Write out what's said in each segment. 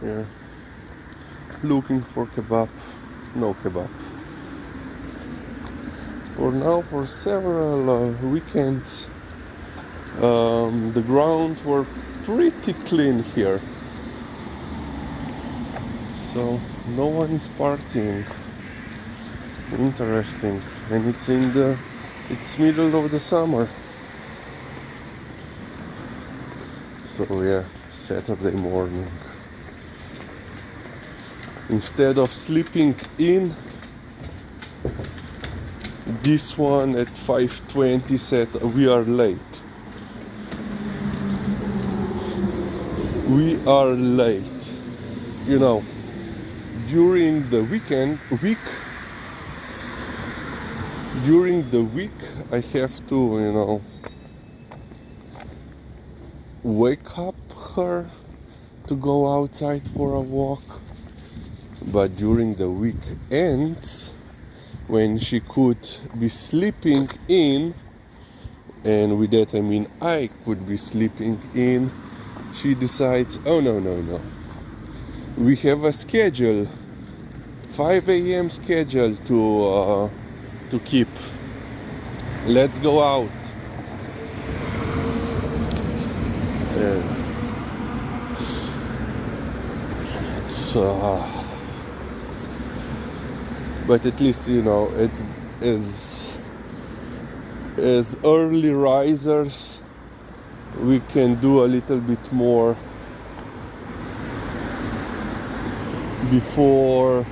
Yeah, looking for kebab. No kebab. For now, for several weekends, the ground were pretty clean here, so no one is partying. Interesting, and it's middle of the summer. So yeah, Saturday morning. Instead of sleeping in, this one at 5:20 said we are late. We are late. You know, during the week, I have to, wake up her to go outside for a walk. But during the weekends, when she could be sleeping in, and with that I mean I could be sleeping in, she decides, oh no, we have a schedule, 5 a.m. schedule to keep. Let's go out. So, but at least it is as early risers we can do a little bit more before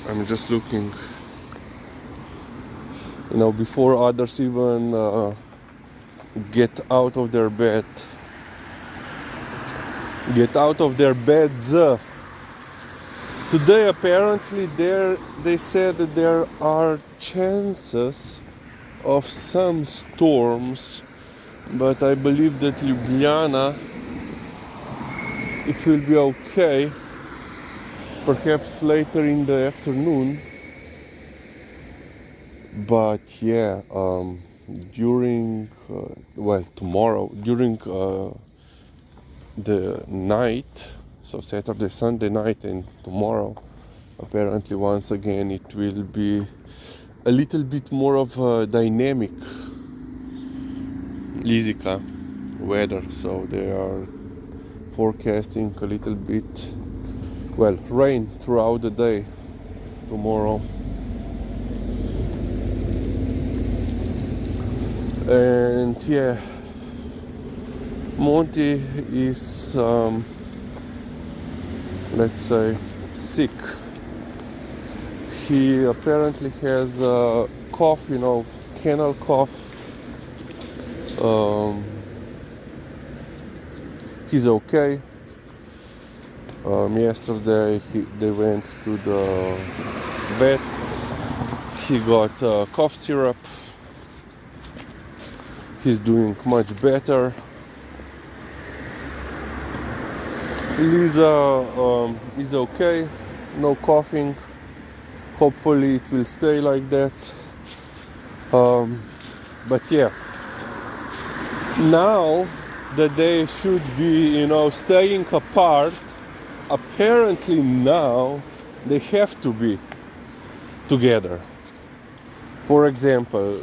I'm just looking, before others even get out of their beds. Today apparently they said that there are chances of some storms, but I believe that Ljubljana, it will be okay, perhaps later in the afternoon. But yeah, during tomorrow, during the night, so Saturday, Sunday night, and tomorrow, apparently once again it will be a little bit more of a dynamic Lizica weather. So they are forecasting a little bit, rain throughout the day tomorrow. And yeah, Monti is, let's say, sick. He apparently has a cough, kennel cough. He's okay. Yesterday they went to the vet. He got cough syrup. He's doing much better. Liza is okay, no coughing. Hopefully it will stay like that. But yeah, now that they should be, staying apart, apparently now they have to be together. For example,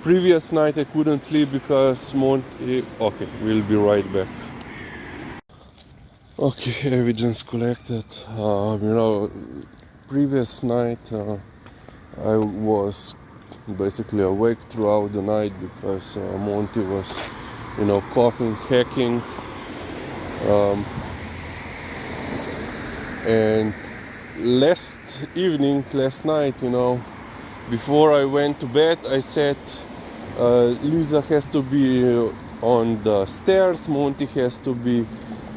previous night I couldn't sleep because Monti... Okay, we'll be right back. Okay, evidence collected. Previous night I was basically awake throughout the night because Monti was, coughing, hacking, and last night, before I went to bed, I said Liza has to be on the stairs, Monti has to be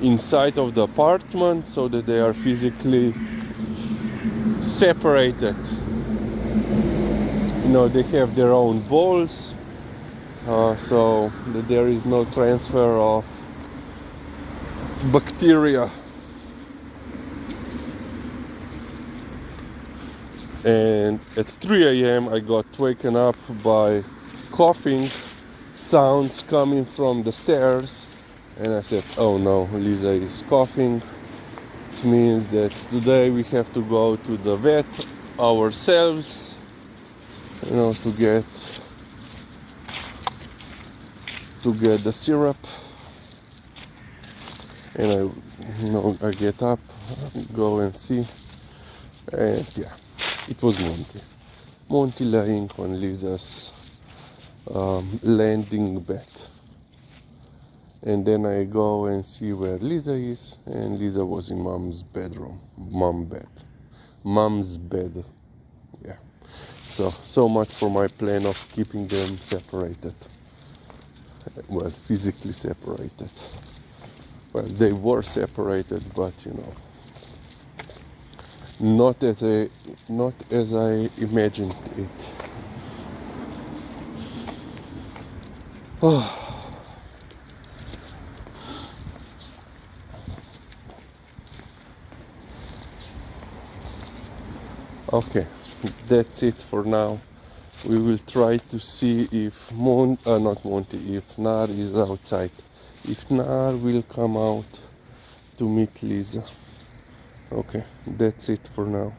inside of the apartment so that they are physically separated. They have their own bowls, so that there is no transfer of bacteria. And at 3 a.m. I got waken up by coughing sounds coming from the stairs, and I said, oh no, Liza is coughing. It means that today we have to go to the vet ourselves, to get the syrup. And I get up, go and see, and yeah, it was Monty lying on Liza's landing bed. And then I go and see where Liza is, and Liza was in mom's bed. Yeah. So much for my plan of keeping them separated. Well, physically separated. Well, they were separated, but not as I imagined it. Okay, that's it for now. We will try to see if if Nar is outside. If Nar will come out to meet Liza. Okay, that's it for now.